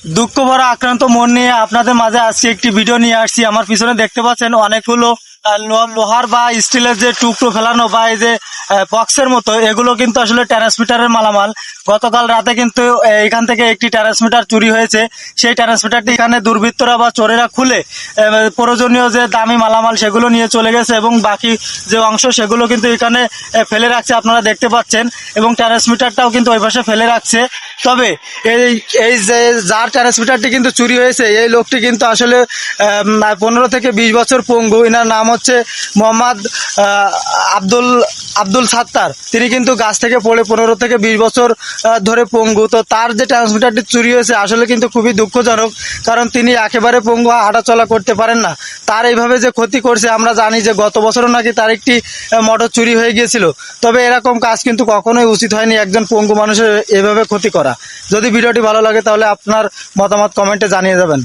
দুঃখ ভরা আক্রান্ত মন নিয়ে আপনাদের মাঝে আজকে একটি ভিডিও নিয়ে আসছি। আমার পিছনে দেখতে পাচ্ছেন অনেকগুলো লোহার বা স্টিলের যে টুকরো ফেলানো বা এই যে বক্সের মতো, এগুলো কিন্তু আসলে ট্রান্সমিটারের মালামাল। গতকাল রাতে কিন্তু এখান থেকে একটি ট্রান্সমিটার চুরি হয়েছে। সেই ট্রান্সমিটারটি এখানে দুর্বৃত্তরা বা চোরেরা খুলে প্রয়োজনীয় যে দামি মালামাল সেগুলো নিয়ে চলে গেছে এবং বাকি যে অংশ সেগুলো কিন্তু এখানে ফেলে রাখছে, আপনারা দেখতে পাচ্ছেন। এবং ট্রান্সমিটারটাও কিন্তু ওই পাশে ফেলে রাখছে। তবে এই যে যার ট্রান্সমিটারটি কিন্তু চুরি হয়েছে, এই লোকটি কিন্তু আসলে 15 থেকে 20 বছর পঙ্গু। এনার নাম হচ্ছে মোহাম্মদ আব্দুল সাত্তার। তিনি কিন্তু গাছ থেকে পড়ে 15 থেকে 20 বছর ধরে পঙ্গু। তো তার যে ট্রান্সমিটারটি চুরি হয়েছে আসলে কিন্তু খুবই দুঃখজনক, কারণ তিনি একেবারে পঙ্গু, হাঁটাচলা করতে পারেন না। তার এইভাবে যে ক্ষতি করছে, আমরা জানি যে গত বছরও নাকি তার একটি মোটর চুরি হয়ে গিয়েছিল। তবে এরকম কাজ কিন্তু কখনোই উচিত হয়নি একজন পঙ্গু মানুষের এভাবে ক্ষতি করা। যদি ভিডিওটি ভালো লাগে তাহলে আপনার মতামত কমেন্টে জানিয়ে যাবেন।